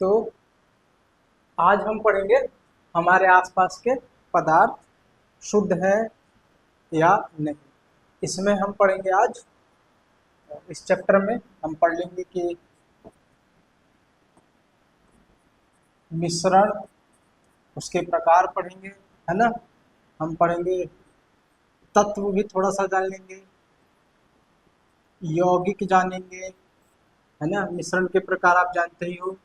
तो आज हम पढ़ेंगे हमारे आसपास के पदार्थ शुद्ध है या नहीं। इसमें हम पढ़ेंगे आज, इस चैप्टर में हम पढ़ लेंगे कि मिश्रण, उसके प्रकार पढ़ेंगे, है ना। हम पढ़ेंगे तत्व भी थोड़ा सा जान लेंगे, यौगिक जानेंगे, है ना। मिश्रण के प्रकार आप जानते ही हो,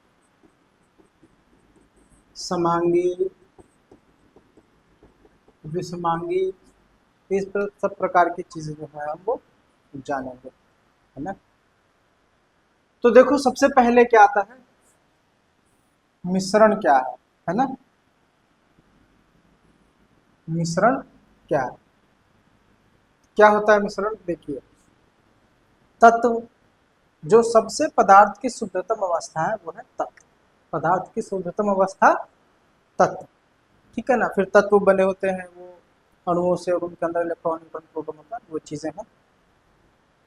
समांगी, विषमांगी, इस सब प्रकार की चीजें जो है हम वो जानेंगे, है ना। तो देखो सबसे पहले क्या आता है, मिश्रण क्या है ना। मिश्रण क्या है, क्या होता है मिश्रण। देखिए, तत्व, जो सबसे पदार्थ की शुद्धतम अवस्था है वो है तत्व। पदार्थ की शुद्धतम अवस्था तत्व, ठीक है ना। फिर तत्व बने होते हैं वो अणुओं से और उनके अंदर इलेक्ट्रॉन प्रोटॉन होता है, वो चीजें हैं।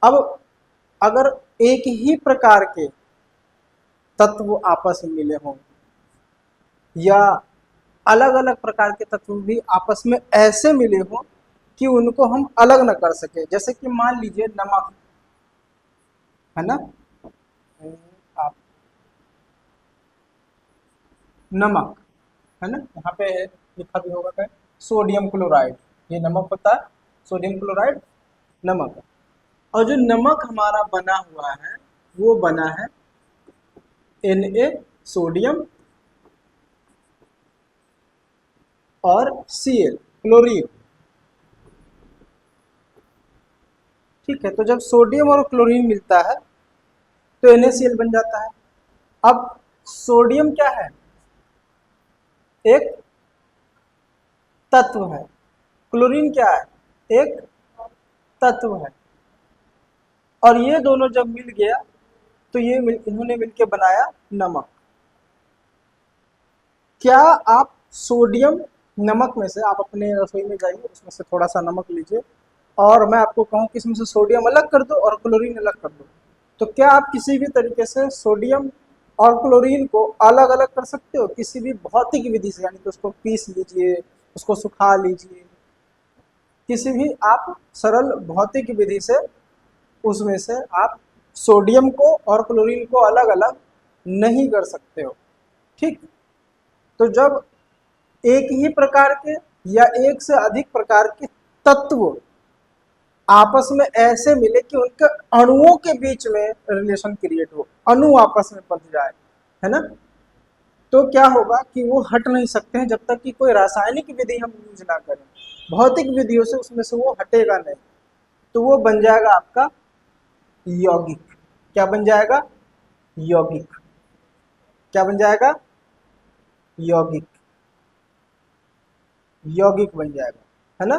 अब अगर एक ही प्रकार के तत्व आपस में मिले हों या अलग अलग प्रकार के तत्व भी आपस में ऐसे मिले हों कि उनको हम अलग न कर सके, जैसे कि मान लीजिए नमक, है ना। आप नमक, है ना, यहाँ पे लिखा भी होगा क्या, सोडियम क्लोराइड, ये नमक होता है, सोडियम क्लोराइड नमक। और जो नमक हमारा बना हुआ है वो बना है Na, सोडियम, और Cl, क्लोरीन। ठीक है, तो जब सोडियम और क्लोरीन मिलता है तो NaCl बन जाता है। अब सोडियम क्या है, एक तत्व है, क्लोरीन क्या है, एक तत्व है। और ये दोनों जब मिल गया तो इन्होंने मिलके बनाया नमक। क्या आप सोडियम नमक में से, आप अपने रसोई में जाइए, उसमें से थोड़ा सा नमक लीजिए और मैं आपको कहूँ कि इसमें से सोडियम अलग कर दो और क्लोरीन अलग कर दो, तो क्या आप किसी भी तरीके से सोडियम और क्लोरीन को अलग अलग कर सकते हो किसी भी भौतिक विधि से। यानी कि उसको पीस लीजिए, उसको सुखा लीजिए, किसी भी आप सरल भौतिक विधि से उसमें से आप सोडियम को और क्लोरीन को अलग अलग नहीं कर सकते हो। ठीक, तो जब एक ही प्रकार के या एक से अधिक प्रकार के तत्व आपस में ऐसे मिले कि उनके अणुओं के बीच में रिलेशन क्रिएट हो, अणु आपस में बंध जाए, है ना, तो क्या होगा कि वो हट नहीं सकते हैं जब तक कि कोई रासायनिक विधि हम यूज ना करें। भौतिक विधियों से उसमें से वो हटेगा नहीं, तो वो बन जाएगा आपका यौगिक। क्या बन जाएगा, यौगिक। क्या बन जाएगा, यौगिक। यौगिक बन जाएगा, है ना,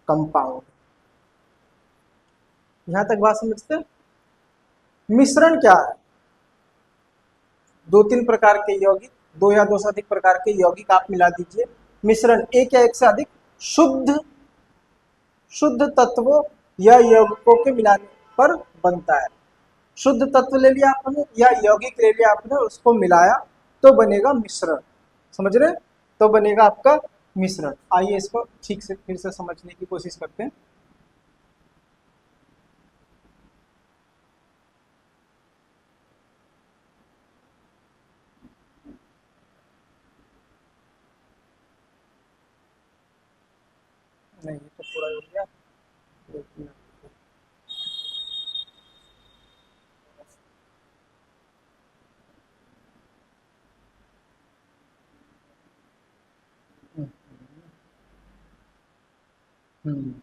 कंपाउंड। यहां तक बात समझते हैं। मिश्रण क्या है, दो तीन प्रकार के यौगिक, दो या दो से अधिक प्रकार के यौगिक आप मिला दीजिए। मिश्रण एक या एक से अधिक शुद्ध शुद्ध तत्वों या यौगिकों के मिलाने पर बनता है। शुद्ध तत्व ले लिया आपने या यौगिक ले लिया आपने, उसको मिलाया तो बनेगा मिश्रण। समझ रहे, तो बनेगा आपका मिश्रण। आइए इसको ठीक से फिर से समझने की कोशिश करते हैं। नहीं, ये तो पूरा हो गया। एक मिनट। हम्म, हम्म,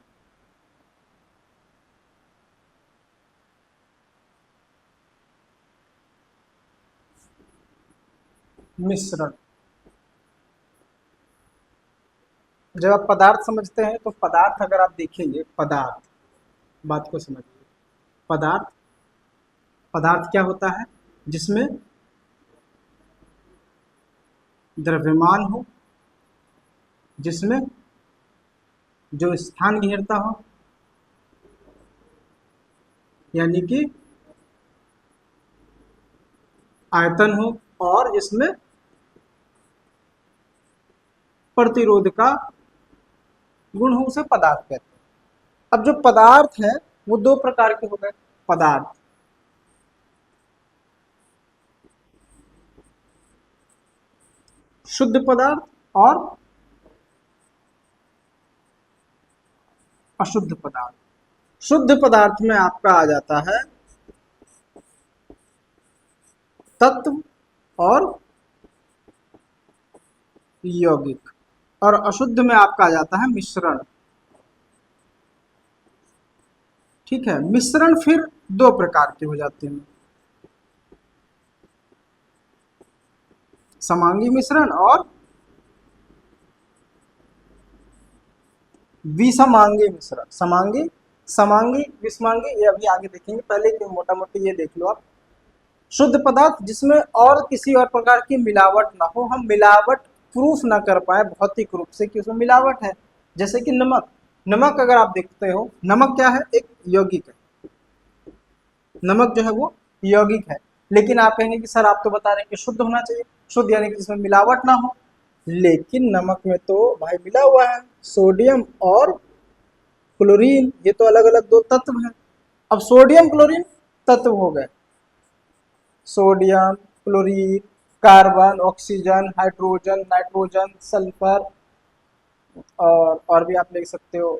मिश्रण, जब आप पदार्थ समझते हैं तो पदार्थ अगर आप देखेंगे, पदार्थ, बात को समझिए। पदार्थ, पदार्थ क्या होता है, जिसमें द्रव्यमान हो, जिसमें जो स्थान घेरता हो, यानी कि आयतन हो, और जिसमें प्रतिरोध का गुण हो, उसे पदार्थ कहते हैं। अब जो पदार्थ है वो दो प्रकार के हो गए। पदार्थ, शुद्ध पदार्थ और अशुद्ध पदार्थ। शुद्ध पदार्थ में आपका आ जाता है तत्व और यौगिक, और अशुद्ध में आपका आ जाता है मिश्रण। ठीक है, मिश्रण फिर दो प्रकार के हो जाते हैं, समांगी मिश्रण और विसमांगी मिश्रण। समांगी, समांगी, विसमांगी, ये अभी आगे देखेंगे, पहले मोटा मोटी ये देख लो आप। शुद्ध पदार्थ जिसमें और किसी और प्रकार की मिलावट ना हो, हम मिलावट प्रूफ ना कर पाए भौतिक रूप से कि उसमें मिलावट है। जैसे कि नमक, नमक अगर आप देखते हो, नमक क्या है, एक यौगिक है। नमक जो है वो यौगिक है, लेकिन आप कहेंगे कि सर आप तो बता रहे हैं कि शुद्ध होना चाहिए। शुद्ध यानी कि जिसमें मिलावट ना हो, लेकिन नमक में तो भाई मिला हुआ है सोडियम और क्लोरीन, ये तो अलग अलग दो तत्व हैं। अब सोडियम क्लोरीन तत्व हो गए, sodium, chlorine, carbon, oxygen, hydrogen, nitrogen, sulphur, और भी आप ले सकते हो।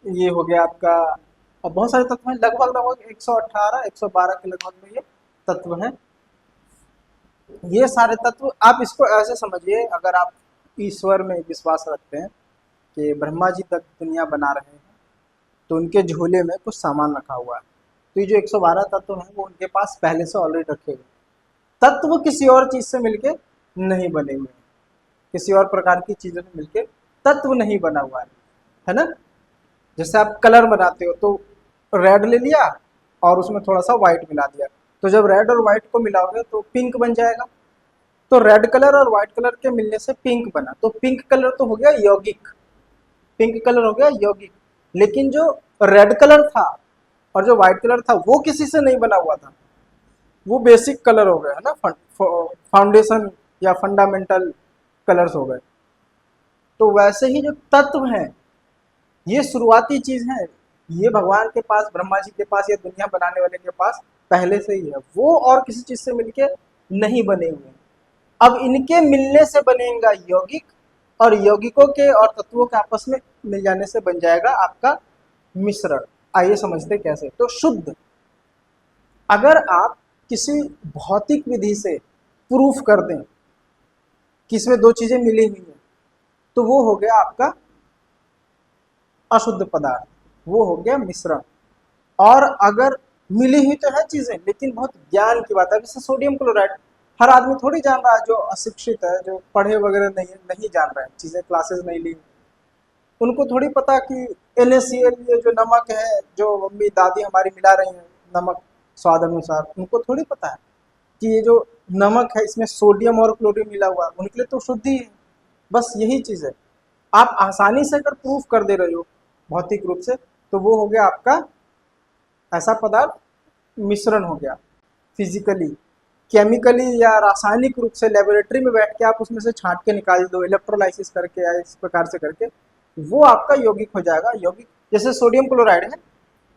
ये हो गया आपका, और बहुत सारे तत्व हैं, लगभग लगभग 118 112 के लगभग में ये तत्व हैं। ये सारे तत्व आप इसको ऐसे समझिए, अगर आप ईश्वर में विश्वास रखते हैं कि ब्रह्मा जी तक दुनिया बना रहे हैं, तो उनके झोले में कुछ सामान रखा हुआ है। तो ये जो 112 तत्व हैं वो उनके पास पहले से ऑलरेडी रखे हुए। तत्व किसी और चीज से मिलके नहीं बने हुए हैं, किसी और प्रकार की चीजों से मिलके तत्व नहीं बना हुआ है ना। जैसे आप कलर बनाते हो तो रेड ले लिया और उसमें थोड़ा सा व्हाइट मिला दिया, तो जब रेड और व्हाइट को मिलाओगे तो पिंक बन जाएगा। तो रेड कलर और व्हाइट कलर के मिलने से पिंक बना, तो पिंक कलर तो हो गया यौगिक, पिंक कलर हो गया यौगिक। लेकिन जो रेड कलर था और जो व्हाइट कलर था वो किसी से नहीं बना हुआ था, वो बेसिक कलर हो गए, है ना, फाउंडेशन या फंडामेंटल कलर्स हो गए। तो वैसे ही जो तत्व हैं ये शुरुआती चीज है, ये भगवान के पास, ब्रह्मा जी के पास, या दुनिया बनाने वाले के पास पहले से ही है, वो और किसी चीज से मिलके नहीं बने हुए। अब इनके मिलने से बनेगा यौगिक, और यौगिकों के और तत्वों के आपस में मिल जाने से बन जाएगा आपका मिश्रण। आइए समझते कैसे। तो शुद्ध, अगर आप किसी भौतिक विधि से प्रूफ कर दें कि इसमें दो चीजें मिली हुई हैं, तो वो हो गया आपका अशुद्ध पदार्थ, वो हो गया मिश्रण। और अगर मिली हुई तो है चीजें, लेकिन बहुत ज्ञान की बात है, जैसे सोडियम क्लोराइड, हर आदमी थोड़ी जान रहा है, जो अशिक्षित है, जो पढ़े वगैरह नहीं जान रहे हैं, चीजें क्लासेस नहीं ली, उनको थोड़ी पता कि NaCl, ये जो नमक है जो मम्मी दादी हमारी मिला रही हैं नमक स्वाद अनुसार, उनको थोड़ी पता है कि ये जो नमक है इसमें सोडियम और क्लोरीन मिला हुआ है, उनके लिए तो शुद्ध ही है। बस यही चीज है, आप आसानी से अगर प्रूफ कर दे रहे हो भौतिक रूप से, तो वो हो गया आपका ऐसा पदार्थ मिश्रण हो गया। फिजिकली, केमिकली या रासायनिक रूप से लेबोरेटरी में बैठ के आप उसमें से छांट के निकाल दो, इलेक्ट्रोलाइसिस करके या इस प्रकार से करके, वो आपका यौगिक हो जाएगा। यौगिक जैसे सोडियम क्लोराइड है,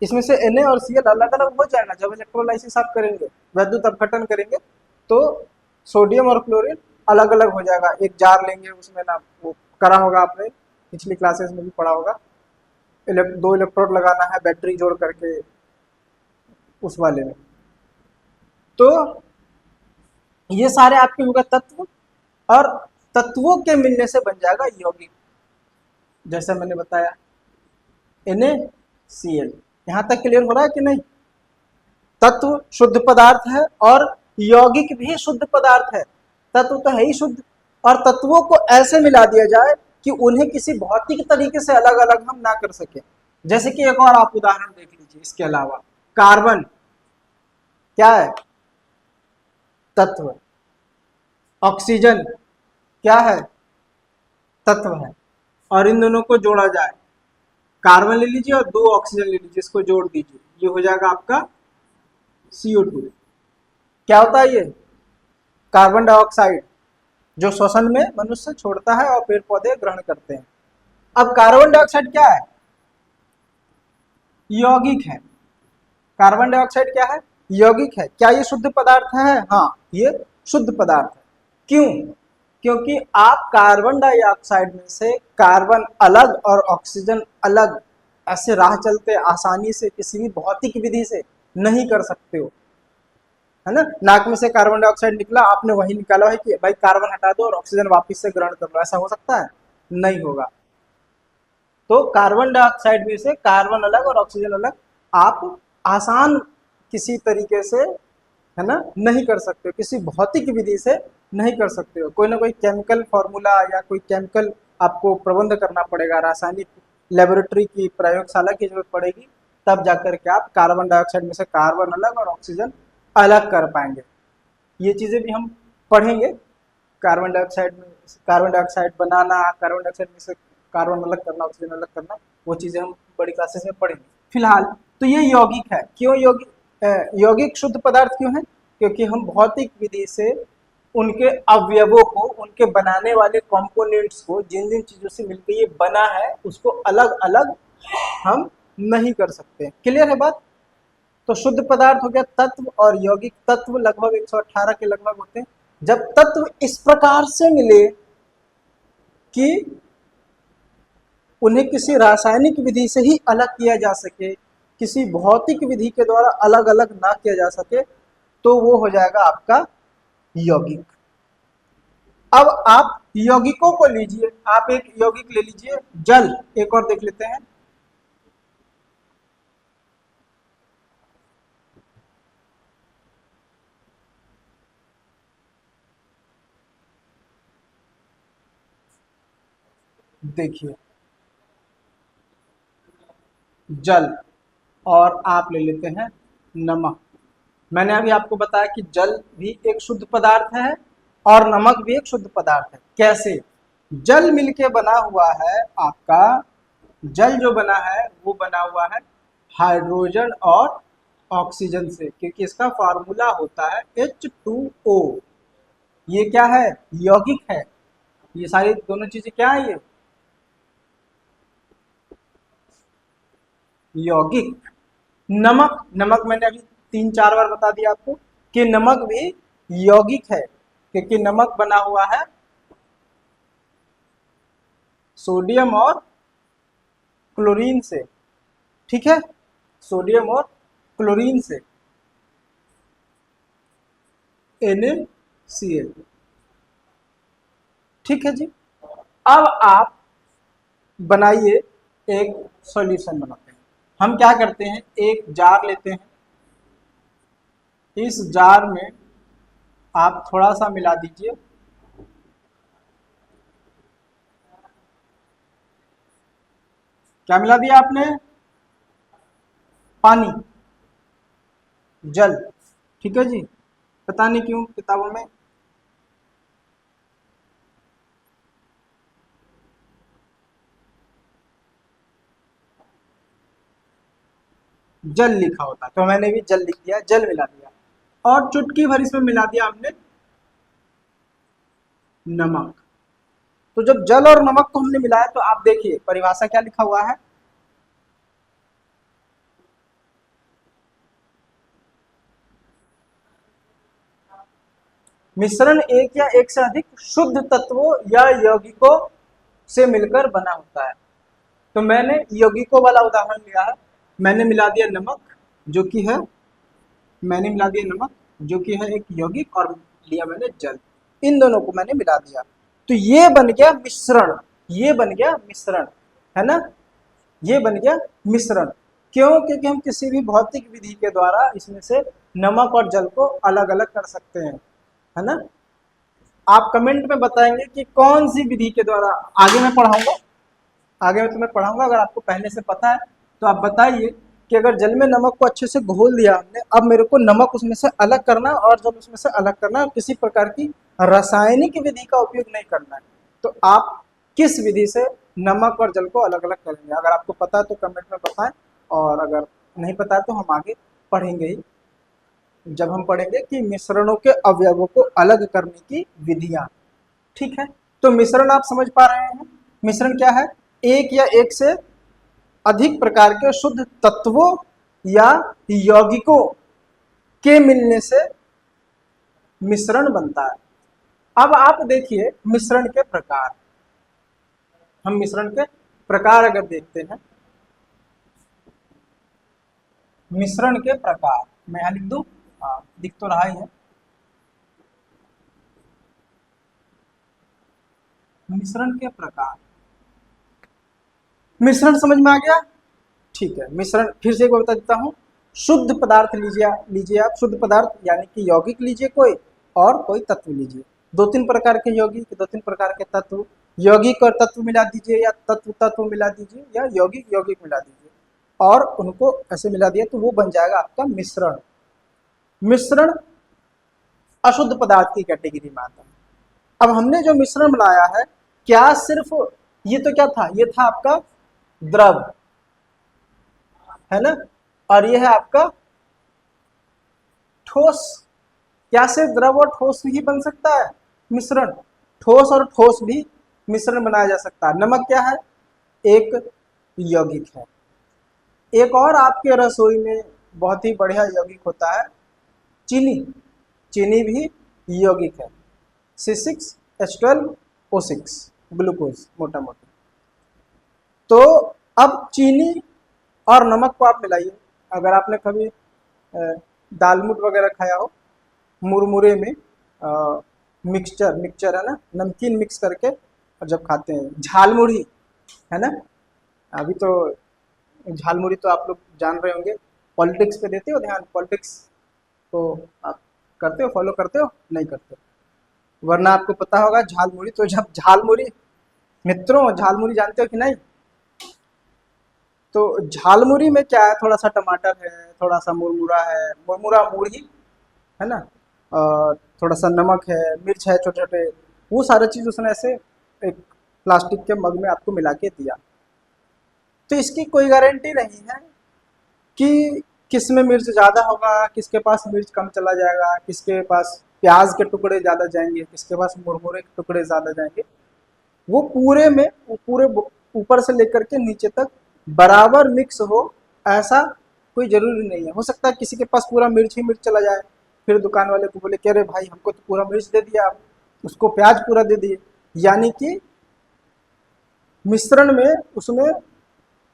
इसमें से Na और Cl अलग अलग हो जाएगा जब इलेक्ट्रोलाइसिस आप करेंगे, वैद्युत अपघटन करेंगे, तो सोडियम और क्लोरीन अलग अलग हो जाएगा। एक जार लेंगे, उसमें ना, वो करा होगा आपने, पिछली क्लासेस में भी पढ़ा होगा, दो इलेक्ट्रोड लगाना है बैटरी जोड़ करके उस वाले में। तो ये सारे आपके होगा तत्व, और तत्वों के मिलने से बन जाएगा यौगिक। जैसे मैंने बताया NaCl, यहां तक क्लियर हो रहा है कि नहीं। तत्व शुद्ध पदार्थ है और यौगिक भी शुद्ध पदार्थ है। तत्व तो है ही शुद्ध, और तत्वों को ऐसे मिला दिया जाए कि उन्हें किसी भौतिक तरीके से अलग अलग हम ना कर सके। जैसे कि एक और आप उदाहरण देख लीजिए, इसके अलावा कार्बन क्या है, तत्व। ऑक्सीजन क्या है, तत्व है। और इन दोनों को जोड़ा जाए, कार्बन ले लीजिए और दो ऑक्सीजन ले लीजिए, इसको जोड़ दीजिए, ये हो जाएगा आपका CO2। क्या होता है ये? कार्बन डाइऑक्साइड, जो श्वसन में मनुष्य छोड़ता है और पेड़ पौधे ग्रहण करते हैं। अब कार्बन डाइऑक्साइड क्या है? यौगिक है। कार्बन डाइऑक्साइड क्या है? यौगिक है। क्या ये शुद्ध पदार्थ है? हाँ, ये शुद्ध पदार्थ है। क्यों? क्योंकि आप कार्बन डाइऑक्साइड में से कार्बन अलग और ऑक्सीजन अलग ऐसे राह चलते आसानी से किसी भी भौतिक विधि से नहीं कर सकते हो, है ना। नाक में से कार्बन डाइऑक्साइड निकला, आपने वही निकाला है कि भाई कार्बन हटा दो और ऑक्सीजन वापस से ग्रहण कर लो, ऐसा हो सकता है? नहीं होगा। तो कार्बन डाइऑक्साइड में से कार्बन अलग और ऑक्सीजन अलग आप आसान किसी तरीके से, है ना, नहीं कर सकते हो, किसी भौतिक विधि से नहीं कर सकते हो। कोई ना कोई केमिकल फॉर्मूला या कोई केमिकल आपको प्रबंध करना पड़ेगा, रासायनिक लेबोरेटरी की प्रयोगशाला की जरूरत पड़ेगी, तब जाकर के आप कार्बन डाइऑक्साइड में से कार्बन अलग और ऑक्सीजन अलग कर पाएंगे। ये चीजें भी हम पढ़ेंगे। कार्बन डाइऑक्साइड बनाना, कार्बन डाइऑक्साइड में से कार्बन अलग करना, ऑक्सीजन अलग करना, वो चीजें हम बड़ी क्लासेस में पढ़ेंगे। फिलहाल तो ये यौगिक है। क्यों यौगिक? यौगिक शुद्ध पदार्थ क्यों है? क्योंकि हम भौतिक विधि से उनके अवयवों को, उनके बनाने वाले कंपोनेंट्स को, जिन जिन चीजों से मिलकर ये बना है, उसको अलग अलग हम नहीं कर सकते। क्लियर है बात? तो शुद्ध पदार्थ हो गया तत्व, और यौगिक तत्व लगभग 118 के लगभग होते हैं। जब तत्व इस प्रकार से मिले कि उन्हें किसी रासायनिक विधि से ही अलग किया जा सके, किसी भौतिक विधि के द्वारा अलग अलग ना किया जा सके, तो वो हो जाएगा आपका यौगिक। अब आप यौगिकों को लीजिए, आप एक यौगिक ले लीजिए जल, एक और देख लेते हैं। देखिए जल, और आप ले लेते हैं नमक। मैंने अभी आपको बताया कि जल भी एक शुद्ध पदार्थ है और नमक भी एक शुद्ध पदार्थ है। कैसे? जल मिलके बना हुआ है आपका, जल जो बना है वो बना हुआ है हाइड्रोजन और ऑक्सीजन से, क्योंकि इसका फार्मूला होता है H2O। ये क्या है? यौगिक है। ये सारी दोनों चीजें क्या है? ये यौगिक। नमक, नमक मैंने अभी 3-4 बार बता दिया आपको कि नमक भी यौगिक है, क्योंकि नमक बना हुआ है सोडियम और क्लोरीन से। ठीक है, सोडियम और क्लोरीन से, NaCl। ठीक है जी। अब आप बनाइए, एक सॉल्यूशन बनाते हैं। हम क्या करते हैं, एक जार लेते हैं, इस जार में आप थोड़ा सा मिला दीजिए क्या मिला दिया आपने? पानी, जल। ठीक है जी। पता नहीं क्यों किताबों में जल लिखा होता, तो मैंने भी जल लिख दिया, जल मिला दिया, और चुटकी भर इसमें मिला दिया हमने नमक। तो जब जल और नमक को हमने मिलाया, तो आप देखिए परिभाषा क्या लिखा हुआ है, मिश्रण एक या एक से अधिक शुद्ध तत्वों या यौगिकों से मिलकर बना होता है। तो मैंने यौगिकों वाला उदाहरण लिया है। मैंने मिला दिया नमक, जो कि है, मैंने मिला दिया नमक जो कि है एक यौगिक, और लिया मैंने जल। इन दोनों को मैंने मिला दिया, तो ये बन गया मिश्रण। ये बन गया मिश्रण, है ना। ये बन गया मिश्रण। क्यों? क्योंकि हम किसी भी भौतिक विधि के द्वारा इसमें से नमक और जल को अलग अलग कर सकते हैं, है ना। आप कमेंट में बताएंगे कि कौन सी विधि के द्वारा। आगे मैं पढ़ाऊंगा, आगे मैं तुम्हें पढ़ाऊंगा। अगर आपको पहले से पता है तो आप बताइए कि अगर जल में नमक को अच्छे से घोल दिया हमने, अब मेरे को नमक उसमें से अलग करना और जल उसमें से अलग करना, और किसी प्रकार की रासायनिक विधि का उपयोग नहीं करना है, तो आप किस विधि से नमक और जल को अलग अलग करेंगे? अगर आपको पता है तो कमेंट में बताएं, और अगर नहीं पता है तो हम आगे पढ़ेंगे ही। जब हम पढ़ेंगे कि मिश्रणों के अवयवों को अलग करने की विधियां। ठीक है, तो मिश्रण आप समझ पा रहे हैं। मिश्रण क्या है? एक या एक से अधिक प्रकार के शुद्ध तत्वों या यौगिकों के मिलने से मिश्रण बनता है। अब आप देखिए मिश्रण के प्रकार। हम मिश्रण के प्रकार अगर देखते हैं, मिश्रण के प्रकार, मैं यहां लिख दूं, हाँ दिख तो रहा ही है। मिश्रण के प्रकार, मिश्रण समझ में आ गया? ठीक है, मिश्रण फिर से एक बार बता देता हूँ। शुद्ध पदार्थ लीजिए आप शुद्ध पदार्थ यानी कि यौगिक लीजिए कोई, और कोई तत्व लीजिए। दो तीन प्रकार के यौगिक, दो तीन प्रकार के तत्व, यौगिक और तत्व मिला दीजिए, या तत्व तत्व मिला दीजिए, या यौगिक यौगिक मिला दीजिए, और उनको ऐसे मिला दिया तो वो बन जाएगा आपका मिश्रण। मिश्रण अशुद्ध पदार्थ की कैटेगरी में आता है। अब हमने जो मिश्रण बनाया है, क्या सिर्फ ये तो क्या था? ये था आपका द्रव, है ना, और ये है आपका ठोस। क्या सिर्फ द्रव और ठोस ही बन सकता है मिश्रण? ठोस और ठोस भी मिश्रण बनाया जा सकता है। नमक क्या है? एक यौगिक है। एक और आपके रसोई में बहुत ही बढ़िया यौगिक होता है चीनी। चीनी भी यौगिक है, C6H12O6, ग्लूकोज मोटा मोटा। तो अब चीनी और नमक को आप मिलाइए। अगर आपने कभी दालमूट वगैरह खाया हो, मुरमुरे में मिक्सचर मिक्सचर है ना, नमकीन मिक्स करके, और जब खाते हैं झालमुड़ी, है ना। अभी तो झालमुड़ी तो आप लोग जान रहे होंगे। पॉलिटिक्स पे देते हो ध्यान? पॉलिटिक्स तो आप करते हो, फॉलो करते हो? नहीं करते, वरना आपको पता होगा झालमुड़ी। तो जब झालमुड़ी, मित्रों झालमुड़ी जानते हो कि नहीं? तो झालमुड़ी में क्या है? थोड़ा सा टमाटर है, थोड़ा सा मुरमुरा है, मुरमुरा मुरही है ना, और थोड़ा सा नमक है, मिर्च है छोटे छोटे, वो सारा चीज़ उसने ऐसे एक प्लास्टिक के मग में आपको मिला के दिया। तो इसकी कोई गारंटी नहीं है कि किस में मिर्च ज़्यादा होगा, किसके पास मिर्च कम चला जाएगा, किसके पास प्याज के टुकड़े ज़्यादा जाएंगे, किसके पास मुरमुरे के टुकड़े ज़्यादा जाएंगे। वो पूरे में, वो पूरे ऊपर से लेकर के नीचे तक बराबर मिक्स हो, ऐसा कोई जरूरी नहीं है। हो सकता है किसी के पास पूरा मिर्च ही मिर्च चला जाए, फिर दुकान वाले को बोले कि अरे भाई हमको तो पूरा मिर्च दे दिया आप, उसको प्याज पूरा दे दिए। यानी कि मिश्रण में उसमें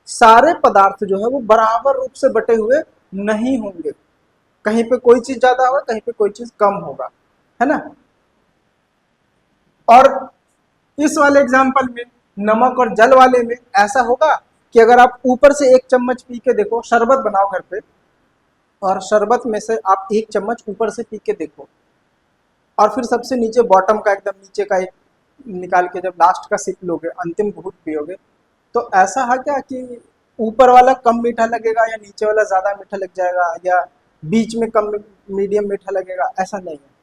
सारे पदार्थ जो है वो बराबर रूप से बटे हुए नहीं होंगे। कहीं पे कोई चीज ज्यादा होगा, कहीं पे कोई चीज कम होगा, है ना। और इस वाले एग्जाम्पल में, नमक और जल वाले में ऐसा होगा कि अगर आप ऊपर से एक चम्मच पी के देखो, शरबत बनाओ घर पे, और शरबत में से आप एक चम्मच ऊपर से पी के देखो, और फिर सबसे नीचे बॉटम का, एकदम नीचे का एक निकाल के जब लास्ट का सिप लोगे, अंतिम घूंट पियोगे, तो ऐसा है क्या कि ऊपर वाला कम मीठा लगेगा, या नीचे वाला ज़्यादा मीठा लग जाएगा, या बीच में कम मीडियम मीठा लगेगा? ऐसा नहीं है।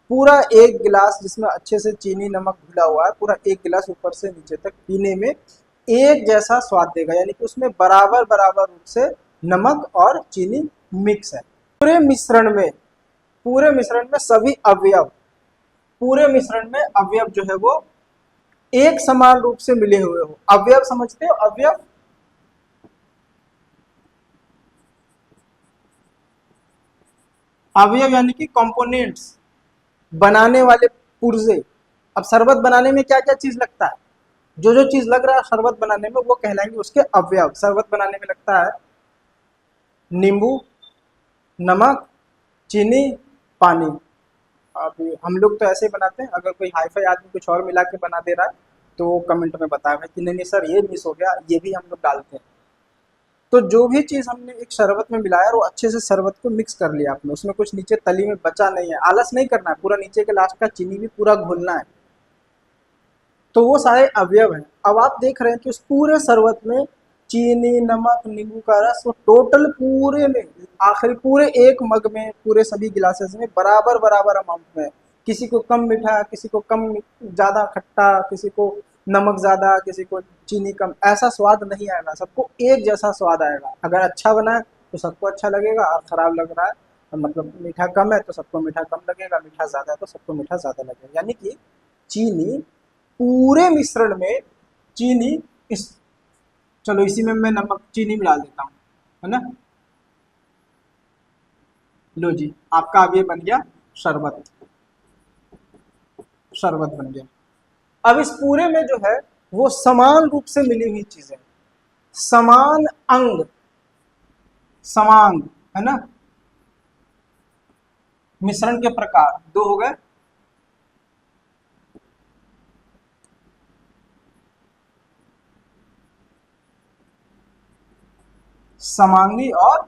पूरा एक गिलास जिसमें अच्छे से चीनी नमक घुला हुआ है, पूरा एक गिलास ऊपर से नीचे तक पीने में एक जैसा स्वाद देगा, यानी कि उसमें बराबर बराबर रूप से नमक और चीनी मिक्स है। पूरे मिश्रण में, पूरे मिश्रण में सभी अवयव, पूरे मिश्रण में अवयव जो है वो एक समान रूप से मिले हुए हो। अवयव समझते हो? अवयव, अवयव यानी कि कंपोनेंट्स, बनाने वाले पुर्जे। अब शरबत बनाने में क्या क्या चीज लगता है? जो जो चीज लग रहा है शरबत बनाने में, वो कहलाएंगे उसके अवयव। शरबत बनाने में लगता है नींबू, नमक, चीनी, पानी। अब हम लोग तो ऐसे ही बनाते हैं। अगर कोई हाई फाई आदमी कुछ और मिला के बना दे रहा है तो वो कमेंट में बताया कि नहीं नहीं सर ये मिस हो गया, ये भी हम लोग डालते हैं। तो जो भी चीज़ हमने एक शरबत में मिलाया, वो अच्छे से शरबत को मिक्स कर लिया आपने, उसमें कुछ नीचे तली में बचा नहीं है। आलस नहीं करना है, पूरा नीचे के लास्ट का चीनी भी पूरा घोलना है। तो वो सारे अवयव हैं। अब आप देख रहे हैं कि उस पूरे शरबत में चीनी, नमक, नींबू का रस, वो टोटल पूरे में, आखिरी पूरे एक मग में, पूरे सभी गिलासेस में बराबर बराबर अमाउंट में, किसी को कम मीठा, किसी को कम ज़्यादा खट्टा, किसी को नमक ज़्यादा, किसी को चीनी कम, ऐसा स्वाद नहीं आएगा। सबको एक जैसा स्वाद आएगा। अगर अच्छा बना है तो सबको अच्छा लगेगा, और ख़राब लग रहा है मतलब मीठा कम है तो सबको मीठा कम लगेगा, मीठा ज़्यादा है तो सबको मीठा ज़्यादा लगेगा। यानी कि चीनी पूरे मिश्रण में, चीनी इस, चलो इसी में मैं नमक चीनी मिला देता हूँ, है ना। लो जी, आपका अब ये बन गया शरबत, शरबत बन गया। अब इस पूरे में जो है वो समान रूप से मिली हुई चीजें, समान अंग, समांग, है ना। मिश्रण के प्रकार दो हो गए, समांगी और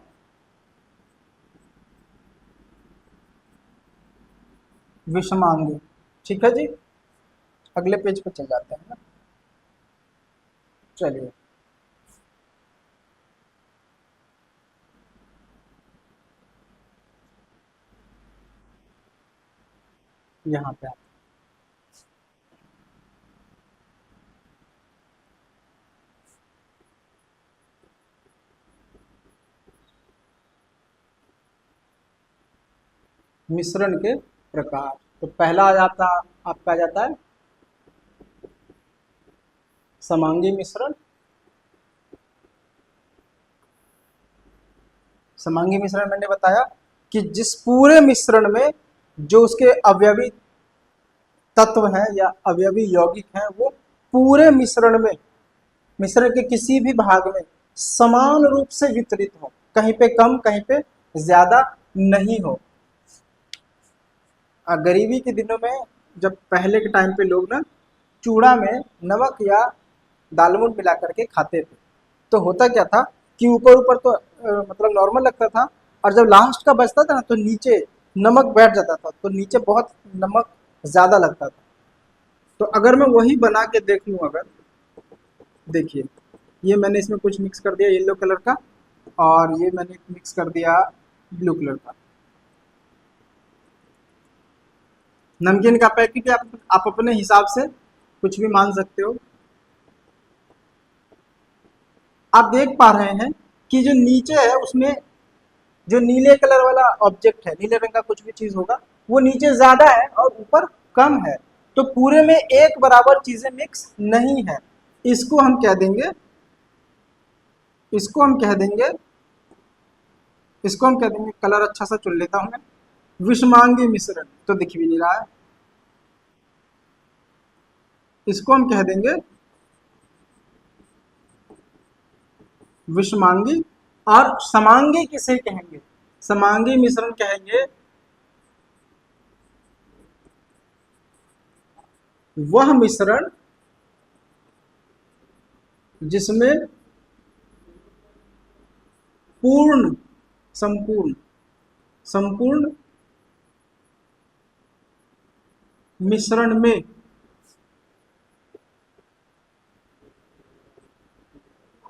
विषमांगी। ठीक है जी, अगले पेज पर चल जाते हैं ना। चलिए, यहाँ पे मिश्रण के प्रकार। तो पहला आ जाता, आपका आ जाता है समांगी मिश्रण। समांगी मिश्रण मैंने बताया कि जिस पूरे मिश्रण में जो उसके अवयवी तत्व हैं या अवयवी यौगिक हैं वो पूरे मिश्रण में, मिश्रण के किसी भी भाग में समान रूप से वितरित हो, कहीं पे कम कहीं पे ज्यादा नहीं हो। गरीबी के दिनों में जब पहले के टाइम पे लोग ना चूड़ा में नमक या दालमोट मिला करके खाते थे, तो होता क्या था कि ऊपर ऊपर तो मतलब नॉर्मल लगता था, और जब लास्ट का बचता था ना तो नीचे नमक बैठ जाता था, तो नीचे बहुत नमक ज्यादा लगता था। तो अगर मैं वही बना के देख लूँ, अगर देखिए ये मैंने इसमें कुछ मिक्स कर दिया येलो कलर का, और ये मैंने मिक्स कर दिया ब्लू कलर का। नमकीन का पैकेट आप अपने हिसाब से कुछ भी मान सकते हो। आप देख पा रहे हैं कि जो नीचे है उसमें जो नीले कलर वाला ऑब्जेक्ट है, नीले रंग का कुछ भी चीज होगा, वो नीचे ज्यादा है और ऊपर कम है। तो पूरे में एक बराबर चीजें मिक्स नहीं है। इसको हम कह देंगे, इसको हम कह देंगे, इसको हम कह देंगे, कलर अच्छा सा चुन लेता हूं मैं, विषमांगी मिश्रण। तो दिख भी नहीं रहा है, इसको हम कह देंगे विषमांगी। और समांगी किसे कहेंगे? समांगी मिश्रण कहेंगे वह मिश्रण जिसमें पूर्ण, संपूर्ण, संपूर्ण मिश्रण में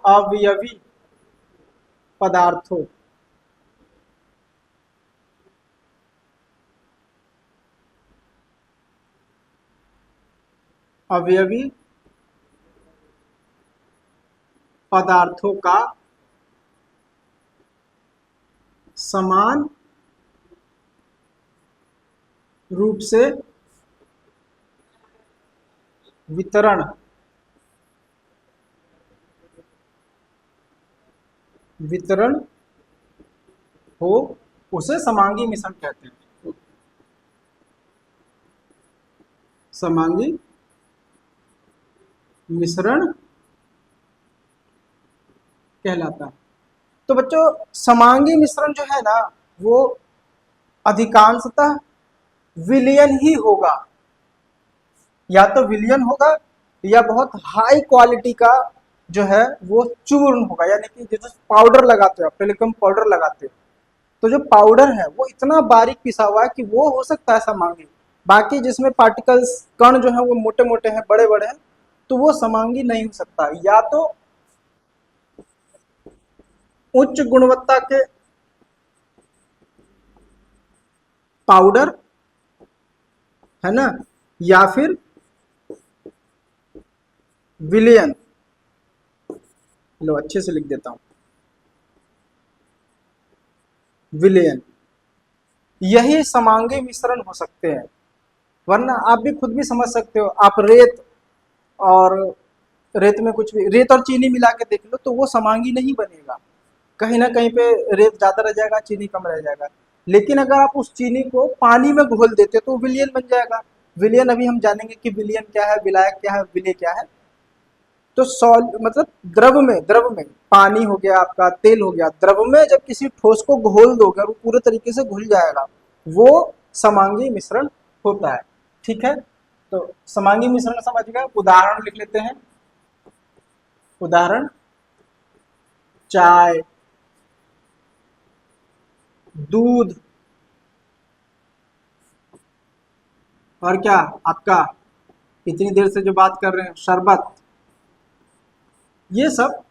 अवयवी पदार्थों, अवयवी पदार्थों का समान रूप से वितरण, वितरण हो, उसे समांगी मिश्रण कहते हैं। समांगी मिश्रण कहलाता है। तो बच्चों, समांगी मिश्रण जो है ना वो अधिकांशतः विलयन ही होगा, या तो विलयन होगा या बहुत हाई क्वालिटी का जो है वो चूर्ण होगा। यानी कि जैसे पाउडर लगाते हो आप, टेलीकॉम पाउडर लगाते हो, तो जो पाउडर है वो इतना बारीक पिसा हुआ है कि वो हो सकता है समांगी। बाकी जिसमें पार्टिकल्स, कण जो है वो मोटे मोटे हैं, बड़े बड़े हैं, तो वो समांगी नहीं हो सकता। या तो उच्च गुणवत्ता के पाउडर, है ना, या फिर विलयन। लो अच्छे से लिख देता हूं, विलयन। यही समांगी मिश्रण हो सकते हैं। वरना आप भी खुद भी समझ सकते हो, आप रेत और रेत में कुछ भी, रेत और चीनी मिला के देख लो तो वो समांगी नहीं बनेगा। कहीं ना कहीं पे रेत ज्यादा रह जाएगा, चीनी कम रह जाएगा। लेकिन अगर आप उस चीनी को पानी में घोल देते तो विलयन बन जाएगा। विलयन अभी हम जानेंगे कि विलयन क्या है, विलायक क्या है, विलेय क्या है। तो सॉल मतलब द्रव में पानी हो गया, आपका तेल हो गया, द्रव में जब किसी ठोस को घोल दोगे और वो पूरे तरीके से घुल जाएगा, वो समांगी मिश्रण होता है। ठीक है, तो समांगी मिश्रण समझ गए। उदाहरण लिख लेते हैं। उदाहरण, चाय, दूध, और क्या आपका इतनी देर से जो बात कर रहे हैं, शरबत, ये सब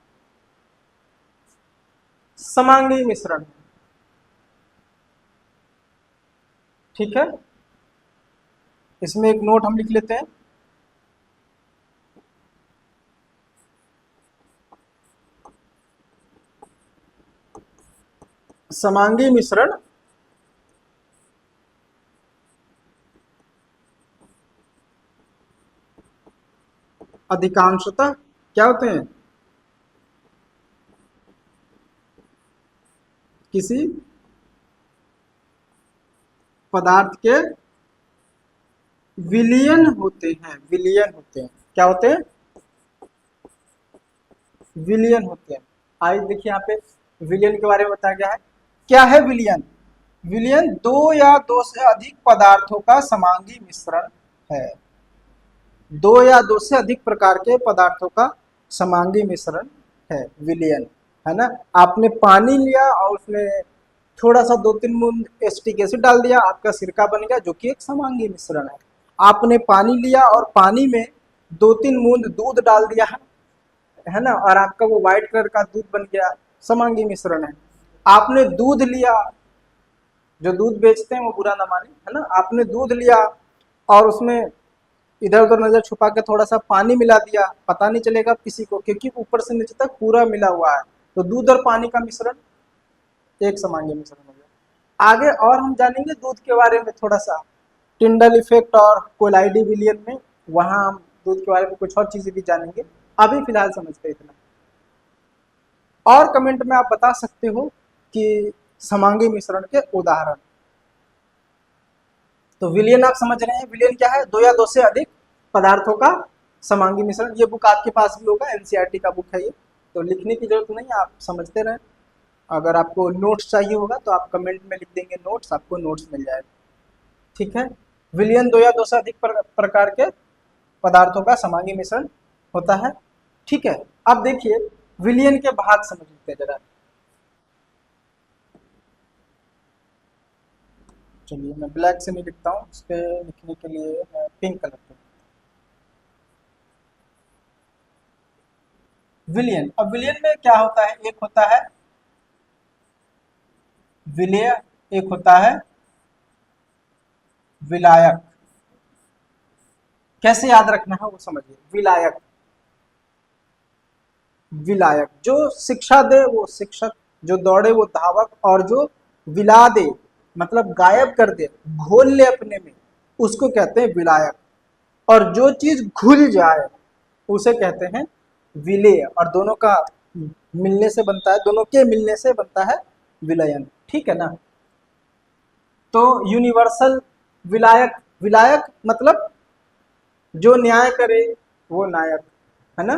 समांगी मिश्रण है। ठीक है, इसमें एक नोट हम लिख लेते हैं। समांगी मिश्रण अधिकांशतः क्या होते हैं, किसी पदार्थ के विलयन होते हैं। विलयन होते हैं, क्या होते हैं, विलयन होते हैं। आइए देखिए यहाँ पे विलयन के बारे में बताया गया है। क्या है विलयन? विलयन दो या दो से अधिक पदार्थों का समांगी मिश्रण है। दो या दो से अधिक प्रकार के पदार्थों का समांगी मिश्रण है विलयन, है ना। आपने पानी लिया और उसमें थोड़ा सा 2-3 बूंद एसिटिक एसिड डाल दिया, आपका सिरका बन गया, जो कि एक समांगी मिश्रण है। आपने पानी लिया और पानी में 2-3 बूंद दूध डाल दिया, है ना, और आपका वो व्हाइट कलर का दूध बन गया, समांगी मिश्रण है। आपने दूध लिया, जो दूध बेचते हैं वो बुरा ना माने, है ना, आपने दूध लिया और उसमें इधर उधर नजर छुपा के थोड़ा सा पानी मिला दिया, पता नहीं चलेगा किसी को, क्योंकि ऊपर से नीचे तक पूरा मिला हुआ है। तो दूध और पानी का मिश्रण एक समांगी मिश्रण हो गया। आगे और हम जानेंगे दूध के बारे में थोड़ा सा, टिंडल इफेक्ट और कोलाइडी विलियन में, वहां हम दूध के बारे में कुछ और चीजें भी जानेंगे। अभी फिलहाल समझते इतना। और कमेंट में आप बता सकते हो कि समांगी मिश्रण के उदाहरण। तो विलयन आप समझ रहे हैं, विलयन क्या है, दो या दो से अधिक पदार्थों का समांगी मिश्रण। ये बुक आपके पास भी होगा, एनसीईआरटी का बुक है ये, तो लिखने की जरूरत नहीं है, आप समझते रहें। अगर आपको नोट्स चाहिए होगा तो आप कमेंट में लिख देंगे नोट्स, आपको नोट्स मिल जाएगा। ठीक है, विलयन दो या दो से अधिक प्रकार के पदार्थों का समांगी मिश्रण होता है। ठीक है, अब देखिए विलयन के भाग समझ लेते हैं जरा। चलिए मैं ब्लैक से नहीं लिखता हूँ, इस पे लिखने के लिए मैं पिंक कलर का। विलयन, अब विलयन में क्या होता है, एक होता है विलेय, एक होता है विलायक। कैसे याद रखना है वो समझिए। विलायक, विलायक जो शिक्षा दे वो शिक्षक, जो दौड़े वो धावक, और जो विला दे मतलब गायब कर दे, घोल ले अपने में, उसको कहते हैं विलायक। और जो चीज घुल जाए उसे कहते हैं विलेय। और दोनों का मिलने से बनता है, दोनों के मिलने से बनता है विलयन। ठीक है ना। तो यूनिवर्सल विलायक, विलायक मतलब जो न्याय करे वो नायक, है ना।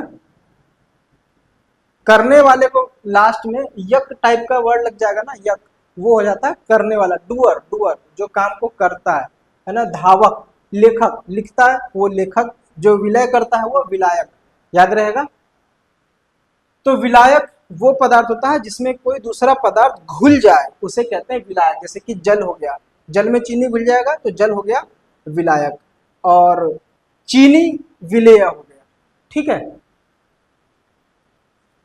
करने वाले को लास्ट में यक टाइप का वर्ड लग जाएगा ना, यक, वो हो जाता है करने वाला, डूअर, डूअर जो काम को करता है ना। धावक, लेखक, लिखता है वो लेखक, जो विलय करता है वो विलायक। याद रहेगा। तो विलायक वो पदार्थ होता है जिसमें कोई दूसरा पदार्थ घुल जाए, उसे कहते हैं विलायक। जैसे कि जल हो गया, जल में चीनी घुल जाएगा तो जल हो गया विलायक, और चीनी विलेय हो गया। ठीक है।